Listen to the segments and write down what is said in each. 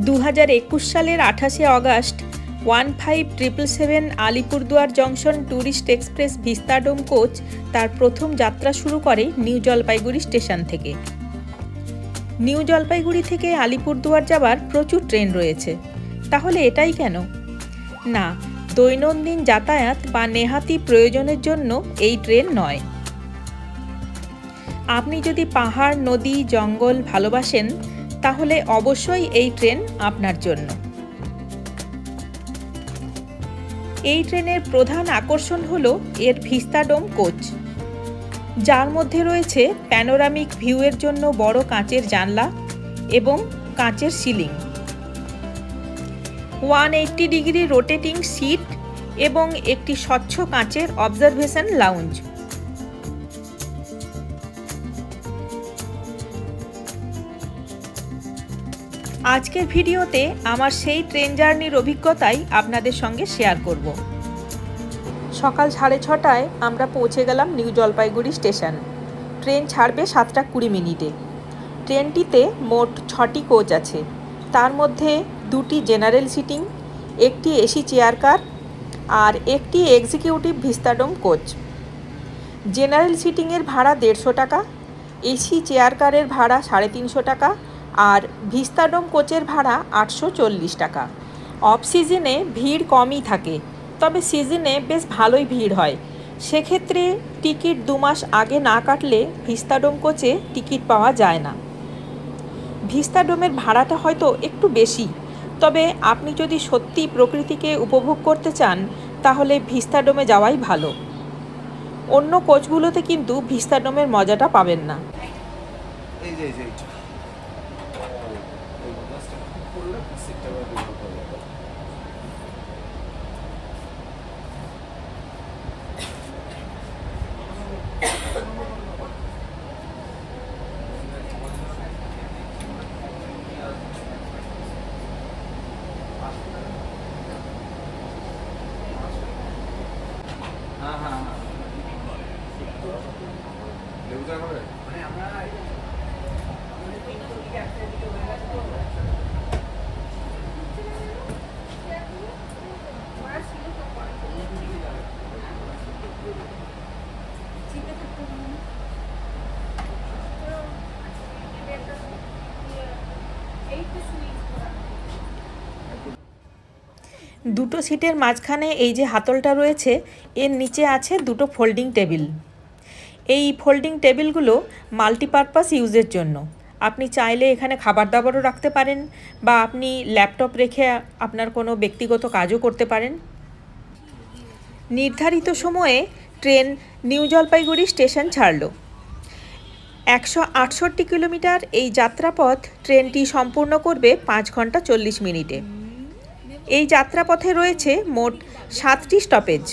2021 সালের 28শে August 1577 Alipurduar junction tourist express vistadome coach তার প্রথম যাত্রা শুরু করে নিউ জলপাইগুড়ি স্টেশন থেকে। নিউ জলপাইগুড়ি থেকে আলিপুরদুয়ার যাবার প্রচুর ট্রেন রয়েছে, তাহলে এটাই কেন? না, দৈনন্দিন যাতায়াত বা নেহাতি প্রয়োজনের জন্য এই ট্রেন নয়। আপনি যদি পাহাড়, নদী, জঙ্গল ভালোবাসেন তাহলে অবশ্যই এই ট্রেন আপনার জন্য। এই ট্রেনের প্রধান আকর্ষণ হলো এর ভিস্তাডোম কোচ, যার মধ্যে রয়েছে প্যানোরামিক ভিউয়ের জন্য বড় কাঁচের জানলা এবং কাঁচের সিলিং, 180 ডিগ্রি রোটেটিং সিট এবং একটি স্বচ্ছ কাঁচের অবজারভেশন লাউঞ্জ। আজকের ভিডিওতে আমার সেই ট্রেন জার্নির অভিজ্ঞতাই আপনাদের সঙ্গে শেয়ার করব। সকাল 6:30টায় আমরা পৌঁছে গেলাম নিউ জলপাইগুড়ি স্টেশন। ট্রেন ছাড়বে 7টা 20 মিনিটে। ট্রেনটিতে মোট 6টি কোচ আছে, তার মধ্যে 2টি জেনারেল সিটিং, একটি এসি চেয়ার কার আর একটি এক্সিকিউটিভ ভিস্তাডোম কোচ। জেনারেল সিটিংয়ের ভাড়া 150 টাকা, এসি চেয়ার কারের ভাড়া 350 টাকা আর ভিস্তাডোম কোচের ভাড়া 840 টাকা। অফ সিজনে ভিড় কমই থাকে, তবে সিজনে বেশ ভালোই ভিড় হয়। সেক্ষেত্রে টিকিট 2 মাস আগে না কাটলে ভিস্তাডোম কোচে টিকিট পাওয়া যায় না। ভিস্তাডোমের ভাড়াটা হয়তো একটু বেশি, তবে আপনি যদি সত্যি প্রকৃতিকে উপভোগ করতে চান তাহলে ভিস্তাডোমে যাওয়াই ভালো। অন্য কোচগুলোতে কিন্তু ভিস্তাডোমের মজাটা পাবেন না। দুটো সিটের মাঝখানে এই যে হাতলটা রয়েছে, এর নিচে আছে 2টো ফোল্ডিং টেবিল। এই ফোল্ডিং টেবিলগুলো মাল্টিপারপাস ইউজের জন্য। আপনি চাইলে এখানে খাবার দাবারও রাখতে পারেন বা আপনি ল্যাপটপ রেখে আপনার কোনো ব্যক্তিগত কাজও করতে পারেন। নির্ধারিত সময়ে ট্রেন নিউ জলপাইগুড়ি স্টেশন ছাড়ল। 168 কিলোমিটার এই যাত্রাপথ ট্রেনটি সম্পূর্ণ করবে 5 ঘন্টা 40 মিনিটে। এই যাত্রাপথে রয়েছে মোট 7টি স্টপেজ।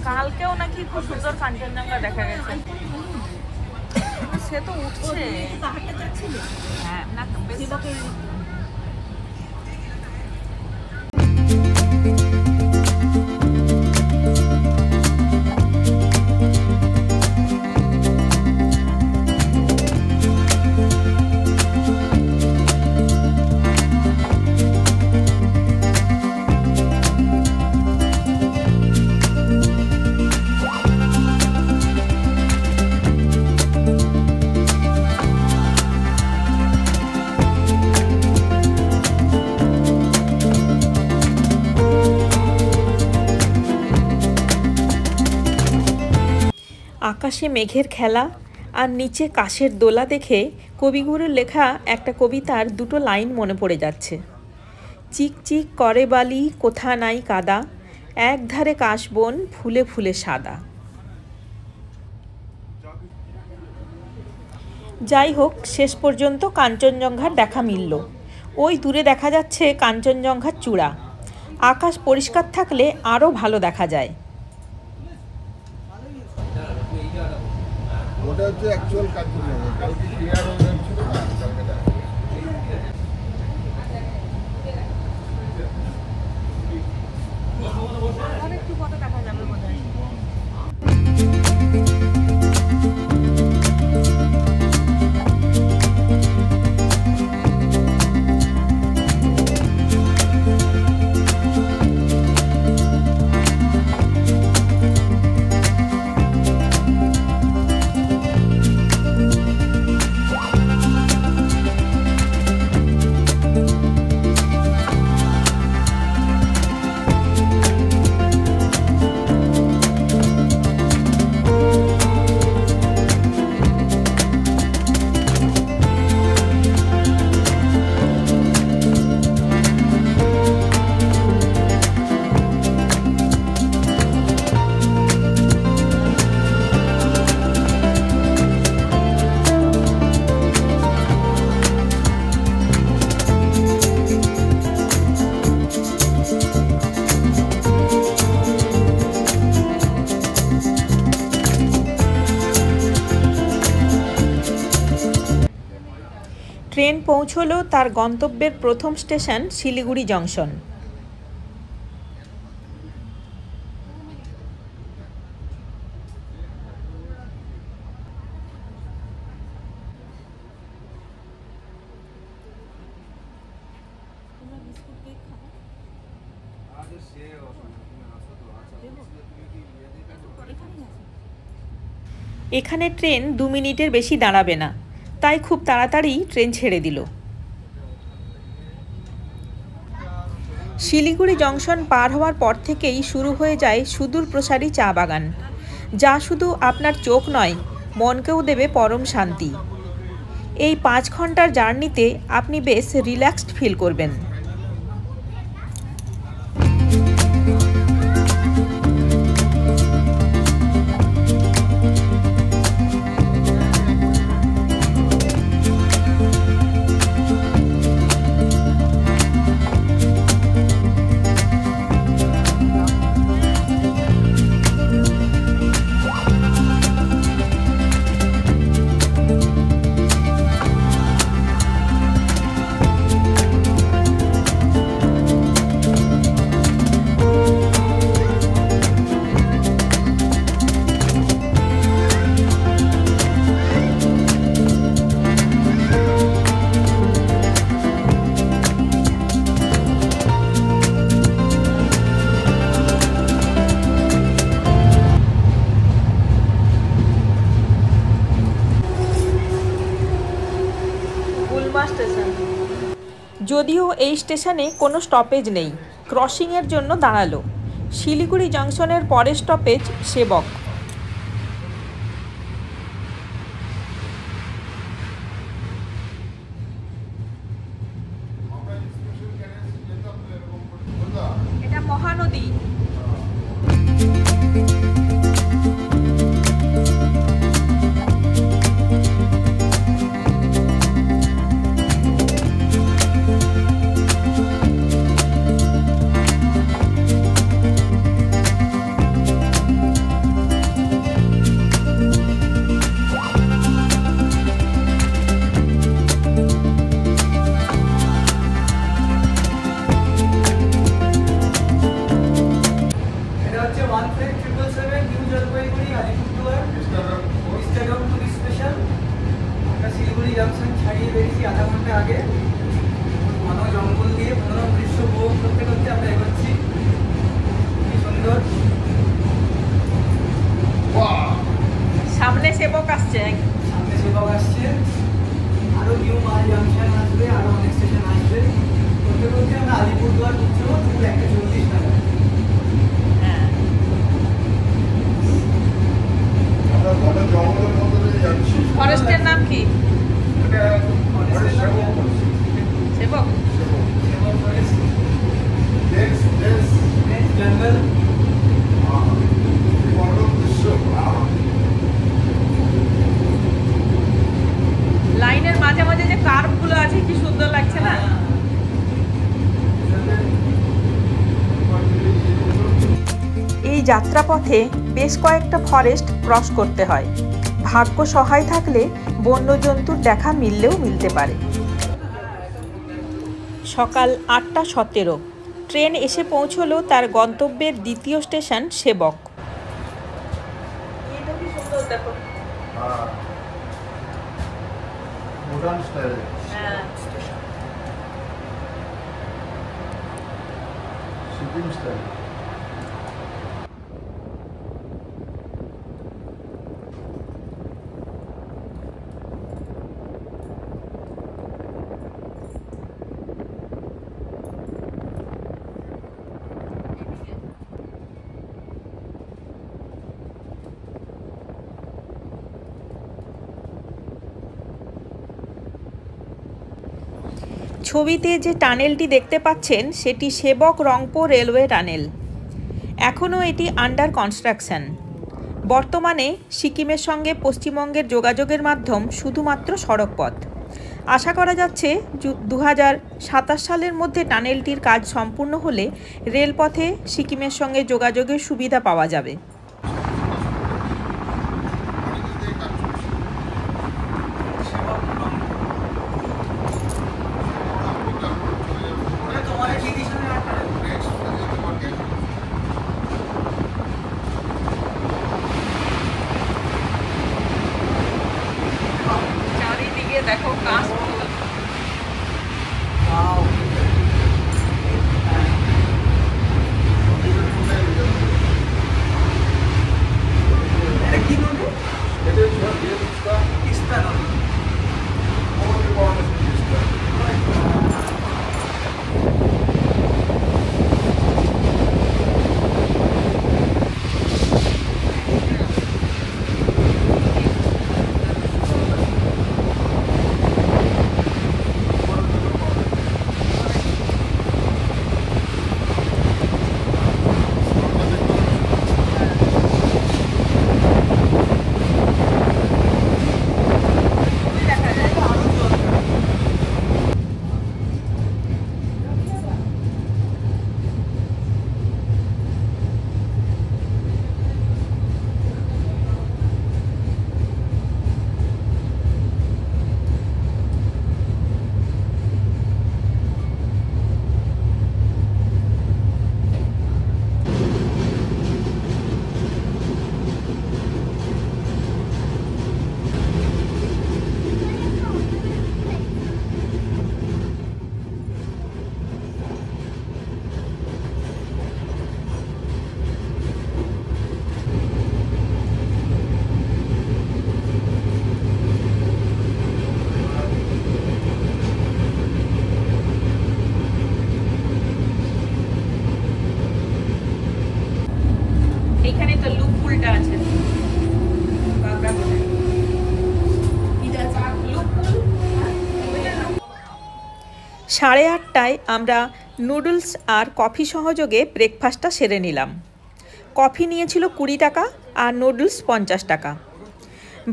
কালকেও নাকি খুব সুন্দর কাঞ্চনজঙ্ঘা দেখা গেছে। সে তো উঠছে, হ্যাঁ না আকাশে মেঘের খেলা আর নিচে কাশের দোলা দেখে কবিগুরুর লেখা একটা কবিতার দুটো লাইন মনে পড়ে যাচ্ছে। চিক চিক করে বালি কোথা নাই কাদা, এক ধারে কাশবন ফুলে ফুলে সাদা। যাই হোক, শেষ পর্যন্ত কাঞ্চনজঙ্ঘার দেখা মিলল। ওই দূরে দেখা যাচ্ছে কাঞ্চনজঙ্ঘার চূড়া। আকাশ পরিষ্কার থাকলে আরও ভালো দেখা যায়। ওটা হচ্ছে অ্যাকচুয়াল কাঞ্চনজঙ্ঘা, কালকে ক্লিয়ার হয়ে যাচ্ছিল না, কালকে দেখা একটু ফটো দেখা যাবে বোধহয়। ট্রেন পৌঁছলো তার গন্তব্যের প্রথম স্টেশন শিলিগুড়ি জংশন। এখানে ট্রেন 2 মিনিটের বেশি দাঁড়াবে না, তাই খুব তাড়াতাড়ি ট্রেন ছেড়ে দিল। শিলিগুড়ি জংশন পার হওয়ার পর থেকেই শুরু হয়ে যায় সুদূর প্রসারী চা বাগান, যা শুধু আপনার চোখ নয়, মনকেও দেবে পরম শান্তি। এই 5 ঘন্টার জার্নিতে আপনি বেশ রিল্যাক্সড ফিল করবেন। যদিও এই স্টেশনে কোনো স্টপেজ নেই, ক্রসিংয়ের জন্য দাঁড়ালো। শিলিগুড়ি জংশনের পরের স্টপেজ সেবক। এটা মহানদী। শিলিগুড়ি জংশন ছাড়িয়ে বেরিয়েছি আধা ঘন্টা আগে। ঘন জঙ্গল দিয়ে মনোরম দৃশ্য উপভোগ করতে করতে আমরা এগোচ্ছি। কি সুন্দর! সামনে সেবক আসছে, আরো নিউ মাল জংশন আসবে, আরো অনেক স্টেশন আসবে। করতে করতে আমরা আলিপুরদুয়ার পৌঁছবো 1:40 টাকা। আমরা ঘন জঙ্গলের মধ্যে যাচ্ছি। যাত্রাপথে বেশ কয়েকটা ফরেস্ট ক্রস করতে হয়। ভাগ্য সহায় থাকলে বন্যজন্তুর দেখা মিললেও মিলতে পারে। সকাল 8:17 ট্রেন এসে পৌঁছলো তার গন্তব্যের দ্বিতীয় স্টেশন সেবক। ছবিতে যে টানেলটি দেখতে পাচ্ছেন সেটি সেবক রংপো রেলওয়ে টানেল। এখনও এটি আন্ডার কনস্ট্রাকশন। বর্তমানে সিকিমের সঙ্গে পশ্চিমবঙ্গের যোগাযোগের মাধ্যম শুধুমাত্র সড়কপথ। আশা করা যাচ্ছে 2027 সালের মধ্যে টানেলটির কাজ সম্পূর্ণ হলে রেলপথে সিকিমের সঙ্গে যোগাযোগের সুবিধা পাওয়া যাবে। চারিদিকে দেখো কাশফুল। এখানে তো লুপ পুলটা আছে। 8:30 আমরা নুডলস আর কফি সহযোগে ব্রেকফাস্টটা সেরে নিলাম। কফি নিয়েছিল 20 টাকা আর নুডলস 50 টাকা।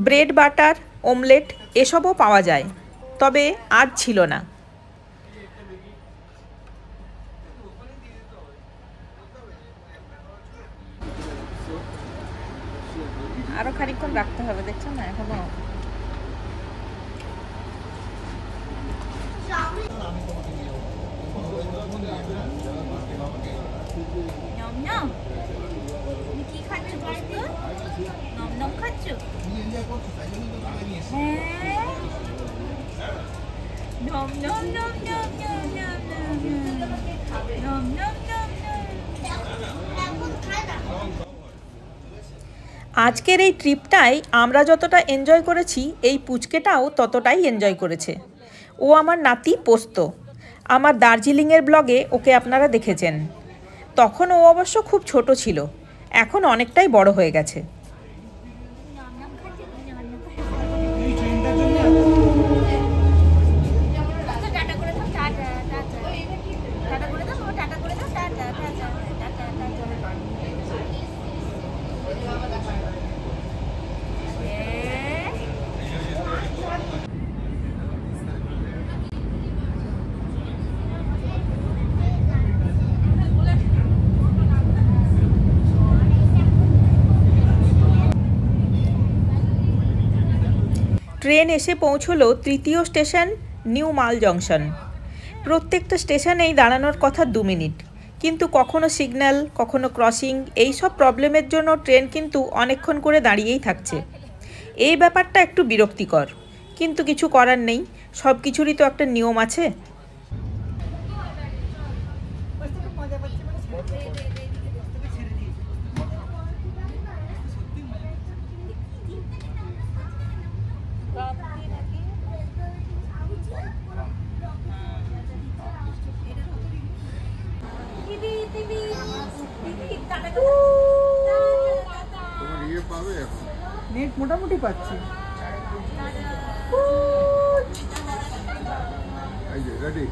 ব্রেড বাটার অমলেট এসবও পাওয়া যায়, তবে আজ ছিল না। আরো খানিকক্ষণ রাখতে হবে, দেখছো না এখনো। কি খাচ্ছ? নম খাচ্ছ? হ্যাঁ, নম নম নম নম নম নম নম নম আজকের এই ট্রিপটাই আমরা যতটা এনজয় করেছি, এই পুচকেটাও ততটাই এনজয় করেছে। ও আমার নাতি পোস্ত। আমার দার্জিলিংয়ের ব্লগে ওকে আপনারা দেখেছেন। তখন ও অবশ্য খুব ছোট ছিল, এখন অনেকটাই বড় হয়ে গেছে। ট্রেন এসে পৌঁছলো তৃতীয় স্টেশন নিউ মাল জংশন। প্রত্যেকটা স্টেশনেই দাঁড়ানোর কথা 2 মিনিট, কিন্তু কখনো সিগন্যাল, কখনো ক্রসিং, এই সব প্রবলেমের জন্য ট্রেন কিন্তু অনেকক্ষণ করে দাঁড়িয়েই থাকছে। এই ব্যাপারটা একটু বিরক্তিকর, কিন্তু কিছু করার নেই, সব কিছুরই তো একটা নিয়ম আছে। তোমার ইয়ে পাবে এখন? নেট মোটামুটি পাচ্ছি। এই যে রেডি।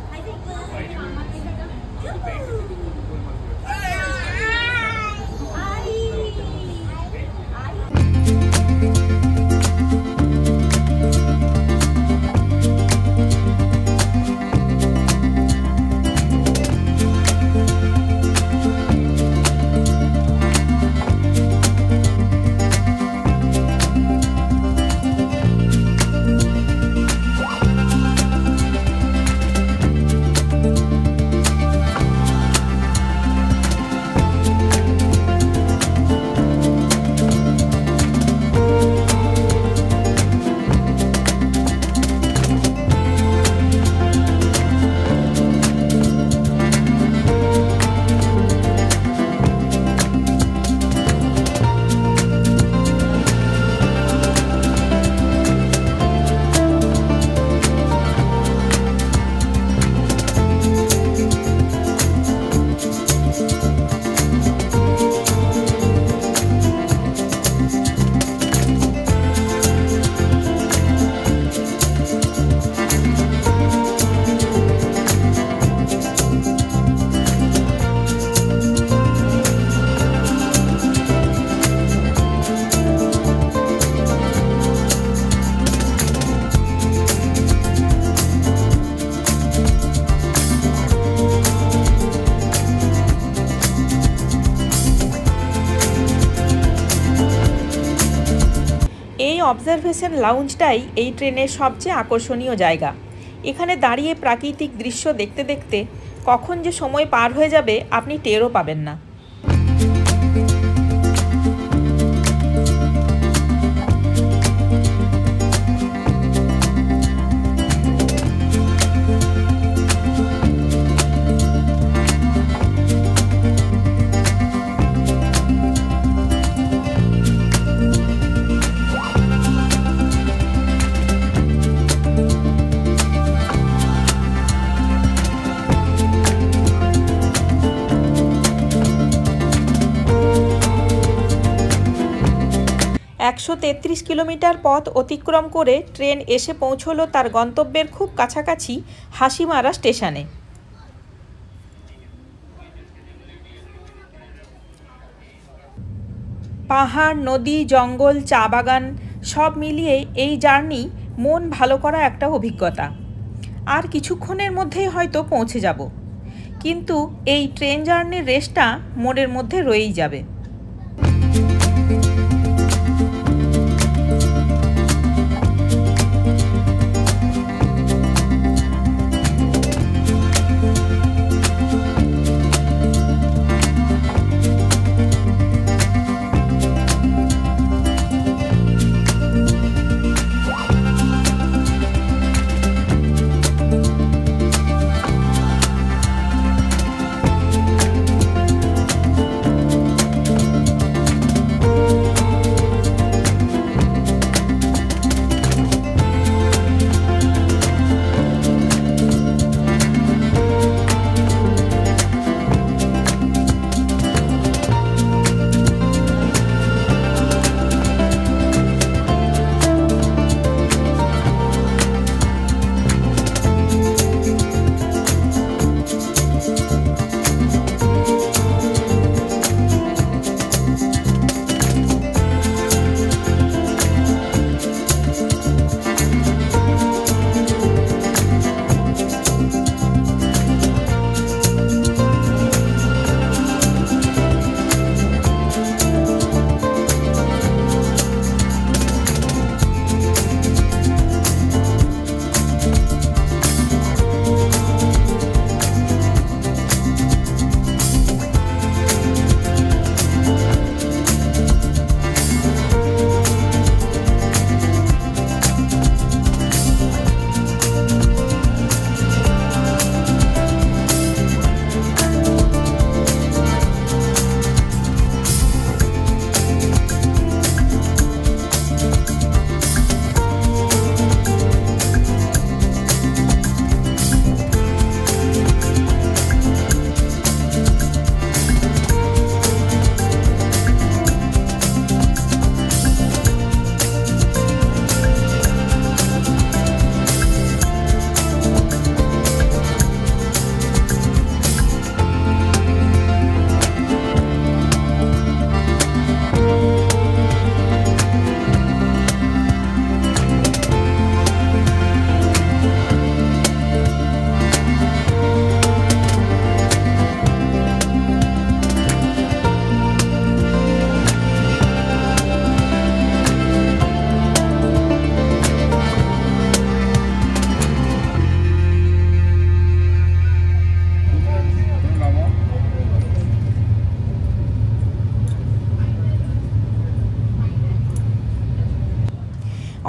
অবজারভেশন লাউঞ্জটাই এই ট্রেনের সবচেয়ে আকর্ষণীয় জায়গা। এখানে দাঁড়িয়ে প্রাকৃতিক দৃশ্য দেখতে দেখতে কখন যে সময় পার হয়ে যাবে আপনি টেরও পাবেন না। একশো 33 কিলোমিটার পথ অতিক্রম করে ট্রেন এসে পৌঁছলো তার গন্তব্যের খুব কাছাকাছি হাসিমারা স্টেশনে। পাহাড়, নদী, জঙ্গল, চা বাগান সব মিলিয়ে এই জার্নি মন ভালো করা একটা অভিজ্ঞতা। আর কিছুক্ষণের মধ্যেই হয়তো পৌঁছে যাব, কিন্তু এই ট্রেন জার্নির রেসটা মনের মধ্যে রয়েই যাবে।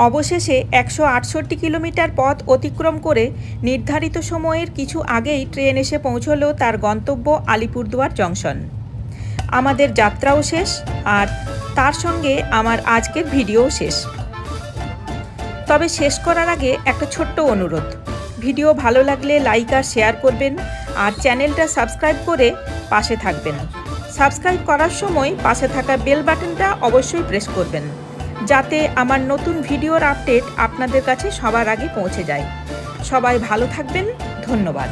অবশেষে 168 কিলোমিটার পথ অতিক্রম করে নির্ধারিত সময়ের কিছু আগেই ট্রেন এসে পৌঁছলো তার গন্তব্য আলিপুরদুয়ার জংশন। আমাদের যাত্রাও শেষ, আর তার সঙ্গে আমার আজকের ভিডিও শেষ। তবে শেষ করার আগে একটা ছোট্ট অনুরোধ, ভিডিও ভালো লাগলে লাইক আর শেয়ার করবেন, আর চ্যানেলটা সাবস্ক্রাইব করে পাশে থাকবেন। সাবস্ক্রাইব করার সময় পাশে থাকা বেল বাটনটা অবশ্যই প্রেস করবেন, যাতে আমার নতুন ভিডিওর আপডেট আপনাদের কাছে সবার আগে পৌঁছে যায়। সবাই ভালো থাকবেন, ধন্যবাদ।